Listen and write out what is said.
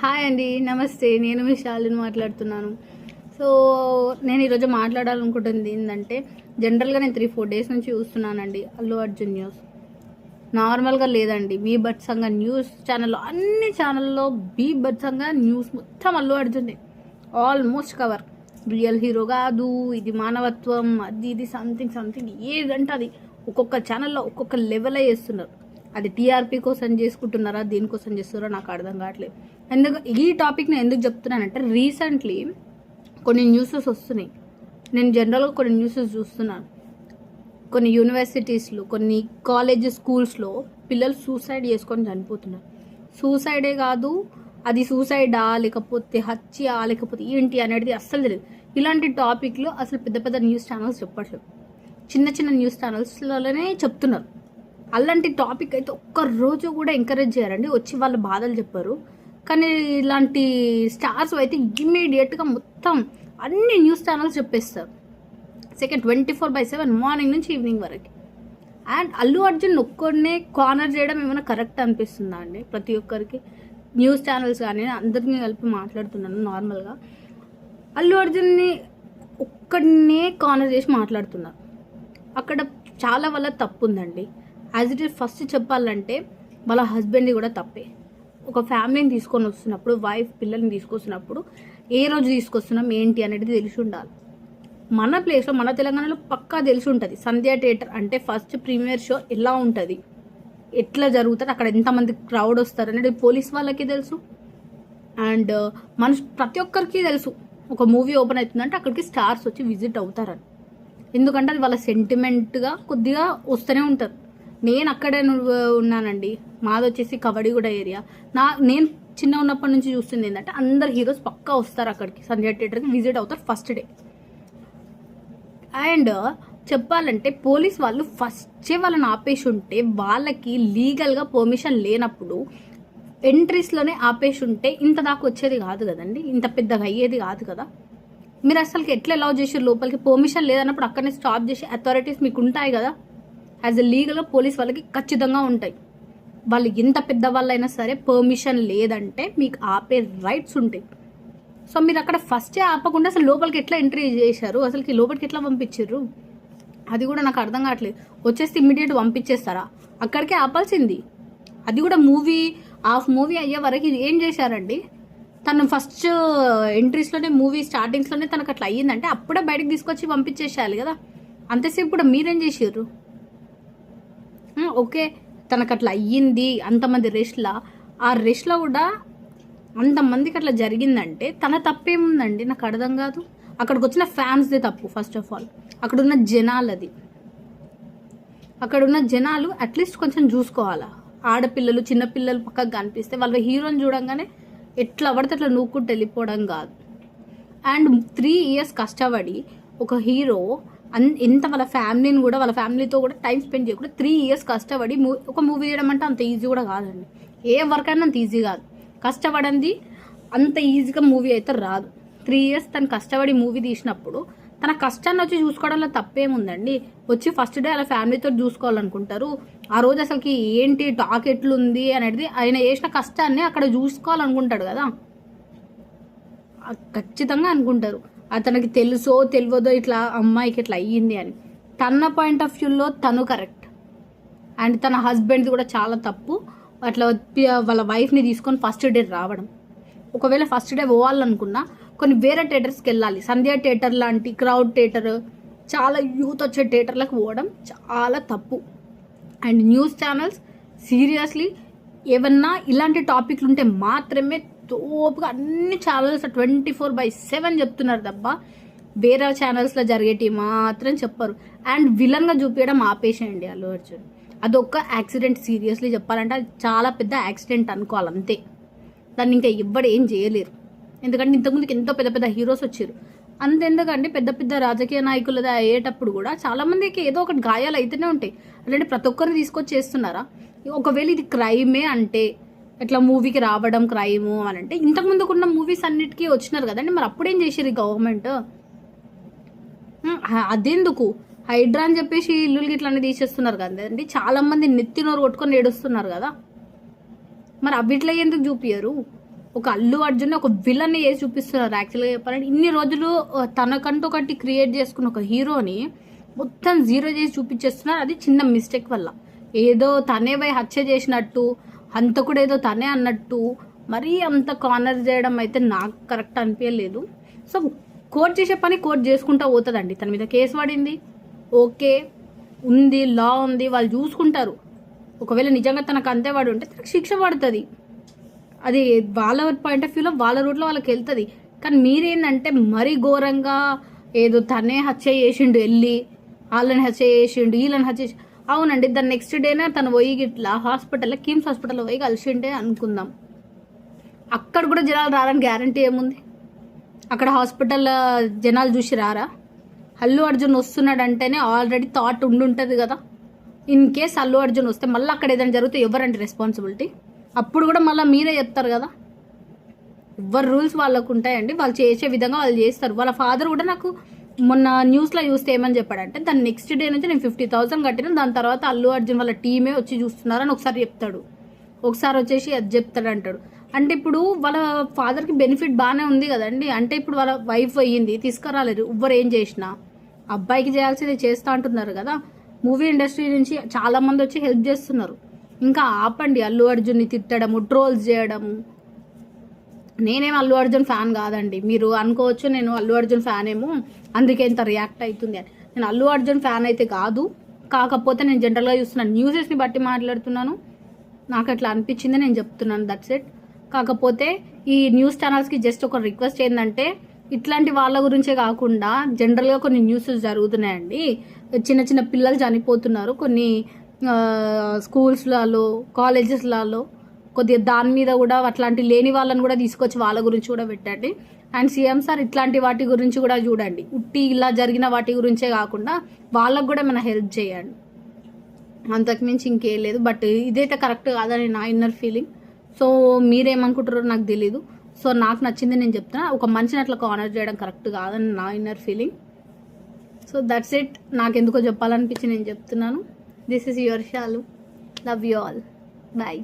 Hi అండి, నమస్తే. నేను మీ శాలిని మాట్లాడుతున్నాను. సో నేను ఈరోజు మాట్లాడాలనుకుంటుంది ఏంటంటే, జనరల్గా నేను 3-4 డేస్ నుంచి చూస్తున్నానండి అల్లు అర్జున్ న్యూస్. నార్మల్గా లేదండి, బీభత్సంగా న్యూస్ ఛానల్లో, అన్ని ఛానల్లో బీభత్సంగా న్యూస్ మొత్తం అల్లు అర్జున్దే. Almost cover. రియల్ హీరో కాదు, ఇది మానవత్వం, అది ఇది సంథింగ్ ఏదంటే అది ఒక్కొక్క ఛానల్లో ఒక్కొక్క లెవెల్ చేస్తున్నారు. అది టీఆర్పీ కోసం చేసుకుంటున్నారా, దేనికోసం చేస్తున్నారో నాకు అర్థం కావట్లేదు. ఈ టాపిక్ నేను ఎందుకు చెప్తున్నానంటే, రీసెంట్లీ కొన్ని న్యూసెస్ వస్తున్నాయి. నేను జనరల్గా కొన్ని న్యూసెస్ చూస్తున్నాను. కొన్ని యూనివర్సిటీస్లో, కొన్ని స్కూల్స్లో పిల్లలు సూసైడ్ చేసుకొని చనిపోతున్నారు. సూసైడే కాదు, అది సూసైడా లేకపోతే హత్య లేకపోతే ఏంటి అనేది అస్సలు తెలియదు. ఇలాంటి టాపిక్లు అసలు పెద్ద పెద్ద న్యూస్ ఛానల్స్ చెప్పట్లేదు, చిన్న న్యూస్ ఛానల్స్లోనే చెప్తున్నారు. అలాంటి టాపిక్ అయితే ఒక్కరోజు కూడా ఎంకరేజ్ చేయాలండి, వచ్చి వాళ్ళ బాధలు చెప్పారు. కానీ ఇలాంటి స్టార్స్ అయితే ఇమ్మీడియట్గా మొత్తం అన్ని న్యూస్ ఛానల్స్ చెప్పేస్తారు. 24/7 మార్నింగ్ నుంచి ఈవినింగ్ వరకు. అండ్ అల్లు అర్జున్ ఒక్కడనే కార్నర్ చేయడం ఏమైనా కరెక్ట్ అనిపిస్తుందా అండి? ప్రతి ఒక్కరికి న్యూస్ ఛానల్స్ కానీ అందరినీ కలిపి మాట్లాడుతున్నాను. నార్మల్గా అల్లు అర్జున్ని ఒక్కడనే కార్నర్ చేసి మాట్లాడుతున్నారు. అక్కడ చాలా వల్ల తప్పు ఉందండి. యాజ్ ఇట్ ఈస్ ఫస్ట్ చెప్పాలంటే వాళ్ళ హస్బెండ్ది కూడా తప్పే. ఒక ఫ్యామిలీని తీసుకొని వస్తున్నప్పుడు, వైఫ్ పిల్లల్ని తీసుకొస్తున్నప్పుడు ఏ రోజు తీసుకొస్తున్నాం ఏంటి అనేది తెలిసి ఉండాలి. మన ప్లేస్లో, మన తెలంగాణలో పక్కా తెలిసి ఉంటుంది. సంధ్య థియేటర్ అంటే ఫస్ట్ ప్రీమియర్ షో ఎలా ఉంటుంది, ఎట్లా జరుగుతుంది, అక్కడ ఎంతమంది క్రౌడ్ వస్తారు అనేది పోలీస్ వాళ్ళకి తెలుసు. అండ్ ప్రతి ఒక్కరికి తెలుసు, ఒక మూవీ ఓపెన్ అవుతుందంటే అక్కడికి స్టార్స్ వచ్చి విజిట్ అవుతారని. ఎందుకంటే అది వాళ్ళ సెంటిమెంట్గా కొద్దిగా వస్తూనే ఉంటారు. నేను అక్కడే ఉన్నానండి, మాది వచ్చేసి కబడ్డీగూడ ఏరియా. నేను చిన్న ఉన్నప్పటి నుంచి చూస్తుంది ఏంటంటే, అందరు హీరోస్ పక్కా వస్తారు అక్కడికి, సంధ్య థియేటర్కి విజిట్ అవుతారు ఫస్ట్ డే. అండ్ చెప్పాలంటే పోలీస్ వాళ్ళు ఫస్టే వాళ్ళని ఆపేసి ఉంటే, వాళ్ళకి లీగల్గా పర్మిషన్ లేనప్పుడు ఎంట్రీస్లోనే ఆపేసి ఉంటే ఇంత దాకా వచ్చేది కాదు కదండి, ఇంత పెద్దగా అయ్యేది కాదు కదా. మీరు అసలుకి ఎట్లా అలౌ చేసారు లోపలికి? పర్మిషన్ లేదన్నప్పుడు అక్కడనే స్టాప్ చేసే అథారిటీస్ మీకు ఉంటాయి కదా. యాజ్ ఎ లీగల్గా పోలీస్ వాళ్ళకి ఖచ్చితంగా ఉంటాయి. వాళ్ళు ఎంత పెద్దవాళ్ళైనా సరే పర్మిషన్ లేదంటే మీకు ఆపే రైట్స్ ఉంటాయి. సో మీరు అక్కడ ఫస్టే ఆపకుండా అసలు లోపలికి ఎట్లా ఎంట్రీ చేశారు, అసలుకి లోపలికి ఎట్లా పంపించారు, అది కూడా నాకు అర్థం కావట్లేదు. వచ్చేసి ఇమ్మీడియట్ పంపించేస్తారా? అక్కడికే ఆపాల్సింది. అది కూడా మూవీ అయ్యే వరకు ఏం చేశారండి? తను ఫస్ట్ ఎంట్రీస్లోనే, మూవీ స్టార్టింగ్స్లోనే తనకు అట్లా అయ్యిందంటే అప్పుడే బయటకు తీసుకొచ్చి పంపించేసేయాలి కదా. అంతసేపు కూడా మీరేం చేసారు? ఓకే, తనకు అట్లా అయ్యింది, అంతమంది ఆ రెస్ట్లో కూడా అంతమందికి అట్లా జరిగిందంటే తన తప్పేముందండి? నాకు అర్థం కాదు. అక్కడికి వచ్చిన ఫ్యాన్స్దే తప్పు. ఫస్ట్ ఆఫ్ ఆల్ అక్కడున్న జనాలు అట్లీస్ట్ కొంచెం చూసుకోవాలా. ఆడపిల్లలు, చిన్నపిల్లలు పక్కకు కనిపిస్తే వాళ్ళ హీరోని చూడంగానే ఎట్లా పడితే అట్లా నూక్కుంటూ వెళ్ళిపోవడం కాదు. అండ్ 3 years కష్టపడి ఒక హీరో ఎంత వాళ్ళ ఫ్యామిలీతో కూడా టైం స్పెండ్ చేయకుండా 3 years కష్టపడి ఒక మూవీ చేయడం అంటే అంత ఈజీ కూడా కాదండి. ఏ వర్క్ అయినా అంత ఈజీ కాదు. కష్టపడింది అంత ఈజీగా మూవీ అయితే రాదు. 3 years తను కష్టపడి మూవీ తీసినప్పుడు తన కష్టాన్ని వచ్చి చూసుకోవడంలో తప్పేముందండి? వచ్చి ఫస్ట్ డే అలా ఫ్యామిలీతో చూసుకోవాలనుకుంటారు. ఆ రోజు అసలుకి ఏంటి టాక్ ఎట్లుంది అనేది ఆయన చేసిన కష్టాన్ని అక్కడ చూసుకోవాలనుకుంటాడు కదా. ఖచ్చితంగా అనుకుంటారు. అతనికి తెలుసో తెలియదో ఇట్లా అమ్మాయికి ఇట్లా అయ్యింది అని. తన పాయింట్ ఆఫ్ వ్యూలో తను కరెక్ట్. అండ్ తన హస్బెండ్ది కూడా చాలా తప్పు. అట్లా వాళ్ళ వైఫ్ని తీసుకొని ఫస్ట్ డే రావడం. ఒకవేళ ఫస్ట్ డే పోవాలనుకున్నా కొన్ని వేరే థియేటర్స్కి వెళ్ళాలి. సంధ్య థియేటర్ లాంటి క్రౌడ్ థియేటర్, చాలా యూత్ వచ్చే థియేటర్లకు పోవడం చాలా తప్పు. అండ్ న్యూస్ ఛానల్స్ సీరియస్లీ ఏమన్నా ఇలాంటి టాపిక్లు ఉంటే మాత్రమే తోపుగా అన్ని ఛానల్స్ 24/7 చెప్తున్నారు తప్ప వేరే ఛానల్స్లో జరిగేటివి మాత్రం చెప్పరు. అండ్ విలన్గా చూపించడం ఆపేసేయండి అల్లు అర్జున్. అదొక్క యాక్సిడెంట్. సీరియస్లీ చెప్పాలంటే అది చాలా పెద్ద యాక్సిడెంట్ అనుకోవాలి అంతే. దాన్ని ఇంకా ఎవ్వడు ఏం చేయలేరు. ఎందుకంటే ఇంతకుముందుకు ఎంతో పెద్ద పెద్ద హీరోస్ వచ్చారు. అంతెందుకండి, పెద్ద పెద్ద రాజకీయ నాయకులు అయ్యేటప్పుడు కూడా చాలామందికి ఏదో ఒకటి గాయాలు అయితేనే ఉంటాయి. అలాంటి ప్రతి ఒక్కరిని తీసుకొచ్చి చేస్తున్నారా? ఒకవేళ ఇది క్రైమే అంటే, ఇట్లా మూవీకి రావడం క్రైము అని అంటే, ఇంతకుముందుకున్న మూవీస్ అన్నిటికీ వచ్చినారు కదండి. మరి అప్పుడేం చేసారు ఈ గవర్నమెంట్? అదెందుకు హైడ్రా అని చెప్పేసి ఇల్లులు ఇట్లా తీసేస్తున్నారు కదండి. చాలామంది నెత్తి నోరు కొట్టుకొని ఏడుస్తున్నారు కదా. మరి అవిట్లా ఎందుకు చూపియరు? ఒక అల్లు అర్జున్ ఒక విలన్ని చేసి చూపిస్తున్నారు. యాక్చువల్గా చెప్పాలంటే ఇన్ని రోజులు తనకంటూ ఒకటి క్రియేట్ చేసుకున్న ఒక హీరోని మొత్తం జీరో చేసి చూపించేస్తున్నారు. అది చిన్న మిస్టేక్ వల్ల ఏదో తనే పోయి హత్య చేసినట్టు, హంతకుడు ఏదో తనే అన్నట్టు మరీ అంత కార్నర్ చేయడం అయితే నాకు కరెక్ట్ అనిపించలేదు. సో కోర్టు చేసే పని కోర్టు చేసుకుంటా పోతుందండి. తన మీద కేసు పడింది, ఓకే ఉంది, లా ఉంది, వాళ్ళు చూసుకుంటారు. ఒకవేళ నిజంగా తనకు అంతే పడి ఉంటే తనకు శిక్ష పడుతుంది. అది వాళ్ళ పాయింట్ ఆఫ్ వ్యూలో వాళ్ళ రూట్లో వాళ్ళకి వెళ్తుంది. కానీ మీరేంటంటే మరీ ఘోరంగా ఏదో తనే హత్య చేసిండు, వెళ్ళి వాళ్ళని హత్య చేసిండు, వీళ్ళని హత్య చేసి, అవునండి దాని నెక్స్ట్ డేనే తను పోయి ఇట్లా హాస్పిటల్లో కిమ్స్ హాస్పిటల్లో పోయి కలిసిండే అనుకుందాం. అక్కడ కూడా జనాలు రారని గ్యారంటీ ఏముంది? అక్కడ హాస్పిటల్ జనాలు చూసి రారా? అల్లు అర్జున్ వస్తున్నాడు అంటేనే ఆల్రెడీ థాట్ ఉండుంటుంది కదా. ఇన్ కేస్ అల్లు అర్జున్ వస్తే మళ్ళీ అక్కడ ఏదైనా జరిగితే ఎవరంటే రెస్పాన్సిబిలిటీ? అప్పుడు కూడా మళ్ళీ మీరే చెప్తారు కదా. ఎవరు రూల్స్ వాళ్ళకు ఉంటాయండి, వాళ్ళు చేసే విధంగా వాళ్ళు చేస్తారు. వాళ్ళ ఫాదర్ కూడా నాకు మొన్న న్యూస్లో చూస్తే ఏమని చెప్పాడంటే దాని నెక్స్ట్ డే నుంచి నేను 50,000 కట్టిన, దాని తర్వాత అల్లు అర్జున్ వాళ్ళ టీమే వచ్చి చూస్తున్నారని ఒకసారి చెప్తాడు, ఒకసారి వచ్చేసి అది చెప్తాడు అంటాడు. అంటే ఇప్పుడు వాళ్ళ ఫాదర్కి బెనిఫిట్ బాగానే ఉంది కదండి. అంటే ఇప్పుడు వాళ్ళ వైఫ్ అయ్యింది, తీసుకురాలేరు, ఎవ్వరు ఏం చేసినా అబ్బాయికి చేయాల్సింది చేస్తూ అంటున్నారు కదా. మూవీ ఇండస్ట్రీ నుంచి చాలామంది వచ్చి హెల్ప్ చేస్తున్నారు. ఇంకా ఆపండి అల్లు అర్జున్ని తిట్టడము, ట్రోల్స్ చేయడము. నేనేం అల్లు అర్జున్ ఫ్యాన్ కాదండి. మీరు అనుకోవచ్చు నేను అల్లు అర్జున్ ఫ్యాన్ ఏమో అందుకే ఇంత రియాక్ట్ అవుతుంది అని. నేను అల్లు అర్జున్ ఫ్యాన్ అయితే కాదు. కాకపోతే నేను జనరల్గా చూస్తున్న న్యూసెస్ని బట్టి మాట్లాడుతున్నాను. నాకు అట్లా అనిపించింది, నేను చెప్తున్నాను, దట్స్ ఇట్. కాకపోతే ఈ న్యూస్ ఛానల్స్కి జస్ట్ ఒక రిక్వెస్ట్ ఏంటంటే ఇట్లాంటి వాళ్ళ గురించే కాకుండా జనరల్గా కొన్ని న్యూసెస్ జరుగుతున్నాయండి. చిన్న చిన్న పిల్లలు చనిపోతున్నారు కొన్ని స్కూల్స్లలో, కాలేజెస్లలో. కొద్దిగా దాని మీద కూడా అట్లాంటి లేని వాళ్ళని కూడా తీసుకొచ్చి వాళ్ళ గురించి కూడా పెట్టండి. అండ్ సీఎం సార్ ఇట్లాంటి వాటి గురించి కూడా చూడండి. ఉట్టి ఇలా జరిగిన వాటి గురించే కాకుండా వాళ్ళకు కూడా మన హెల్ప్ చేయండి. అంతకుమించి ఇంకేం లేదు. బట్ ఇదైతే కరెక్ట్ కాదని నా ఇన్నర్ ఫీలింగ్. సో మీరేమనుకుంటారో నాకు తెలీదు. సో నాకు నచ్చింది నేను చెప్తున్నా. ఒక మనిషిని అట్లా కార్నర్ చేయడం కరెక్ట్ కాదని నా inner feeling. So that's it. నాకెందుకో చెప్పాలనిపించి నేను చెప్తున్నాను. This is your Shalu. Love you all. Bye.